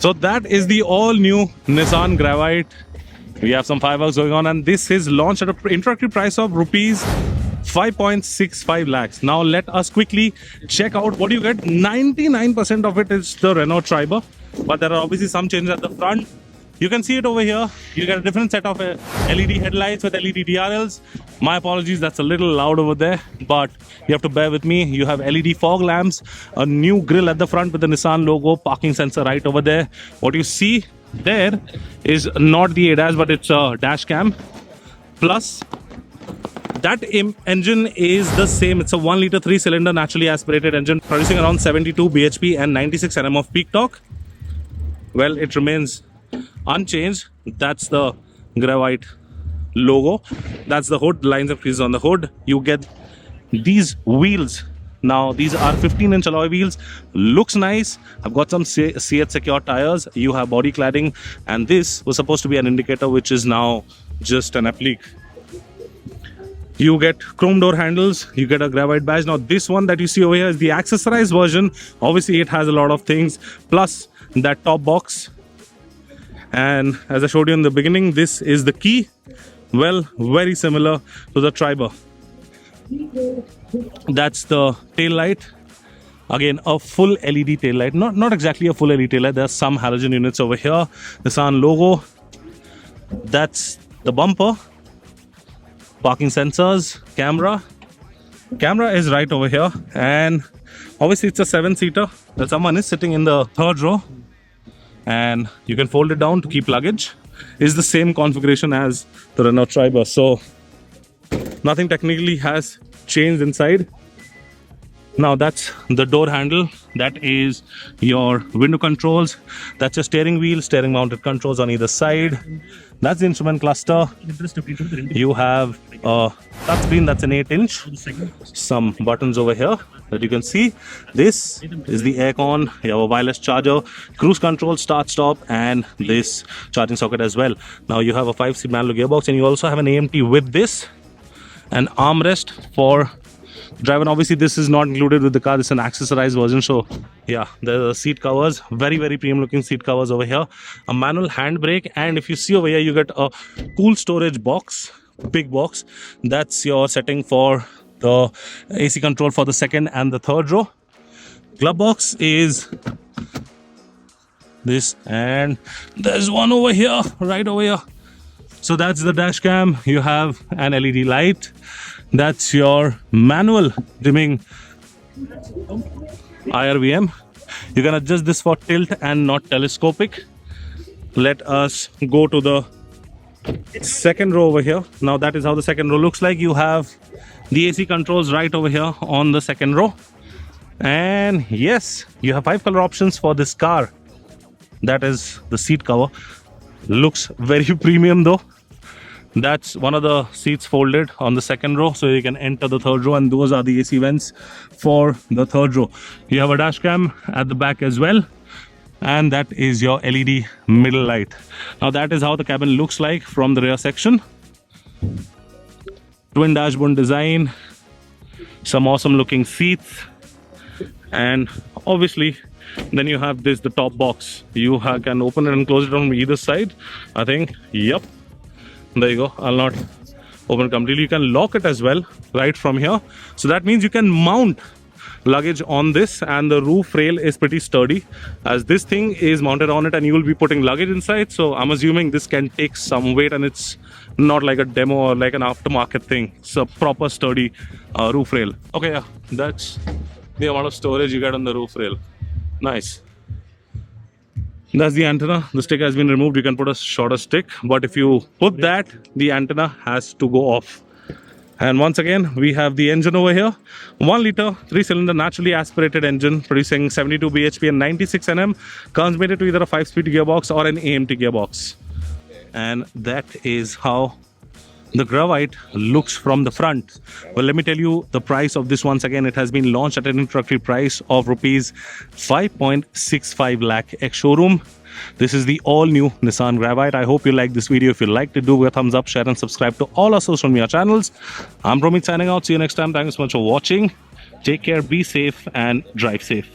So that is the all-new Nissan Gravite. We have some fireworks going on, and this is launched at an introductory price of rupees 5.65 lakhs. Now let us quickly check out what you get. 99% of it is the Renault Triber, but there are obviously some changes at the front. You can see it over here. You get a different set of LED headlights with LED DRLs. My apologies, that's a little loud over there, but you have to bear with me. You have LED fog lamps, a new grille at the front with the Nissan logo, parking sensor right over there. What you see there is not the ADAS, but it's a dash cam. Plus, that engine is the same. It's a 1 litre 3-cylinder naturally aspirated engine producing around 72 bhp and 96 Nm of peak torque. Well, it remains unchanged. That's the Gravite logo. That's the hood, lines of creases on the hood. You get these wheels. Now these are 15-inch alloy wheels. Looks nice. I've got some C8 secure tires. You have body cladding, and this was supposed to be an indicator, which is now just an applique. You get chrome door handles. You get a Gravite badge. Now this one that you see over here is the accessorized version. Obviously it has a lot of things, plus that top box. And as I showed you in the beginning, this is the key. Well, very similar to the Triber. That's the tail light. Again, a full LED tail light. Not exactly a full LED tail light. There are some halogen units over here. Nissan logo. That's the bumper. Parking sensors. Camera. Camera is right over here. And obviously it's a 7-seater. Someone is sitting in the third row. And you can fold it down to keep luggage. Is the same configuration as the Renault Triber, so nothing technically has changed inside. Now that's the door handle. That is your window controls. That's your steering wheel, steering mounted controls on either side. That's the instrument cluster. You have a touchscreen. That's an 8-inch. Some buttons over here that you can see. This is the aircon. You have a wireless charger, cruise control, start stop, and this charging socket as well. Now you have a 5-speed manual gearbox, and you also have an AMT with this, an armrest for driver. Obviously this is not included with the car. This is an accessorized version. So yeah, the seat covers, very premium looking seat covers over here. A manual handbrake, and if you see over here, you get a cool storage box, big box. That's your setting for the AC control for the second and the third row. Glove box is this, and there's one over here, right over here. So that's the dash cam. You have an LED light. That's your manual dimming IRVM. You can adjust this for tilt and not telescopic. Let us go to the second row over here. Now that is how the second row looks like. You have the AC controls right over here on the second row. And yes, you have 5 color options for this car. That is the seat cover. Looks very premium though. That's one of the seats folded on the second row, so you can enter the third row, and those are the AC vents for the third row. You have a dash cam at the back as well, and that is your LED middle light. Now that is how the cabin looks like from the rear section. Twin dashboard design, some awesome looking seats, and obviously then you have this, the top box. You can open it and close it on either side, I think. Yep. There you go. I'll not open it completely. You can lock it as well right from here. So that means you can mount luggage on this, and the roof rail is pretty sturdy as this thing is mounted on it, and you will be putting luggage inside. So I'm assuming this can take some weight, and it's not like a demo or like an aftermarket thing. It's a proper sturdy roof rail. Okay, yeah, that's the amount of storage you get on the roof rail. Nice. That's the antenna. The stick has been removed. You can put a shorter stick, but if you put that, the antenna has to go off. And once again, we have the engine over here. 1 litre 3-cylinder naturally aspirated engine producing 72 bhp and 96 Nm. Comes mated to either a 5-speed gearbox or an AMT gearbox. And that is how the Gravite looks from the front. Well, let me tell you the price of this once again. It has been launched at an introductory price of rupees 5.65 lakh ex-showroom. This is the all-new Nissan Gravite. I hope you like this video. If you liked it, do give a thumbs up, share and subscribe to all our social media channels. I'm Romit signing out. See you next time. Thank you so much for watching. Take care, be safe and drive safe.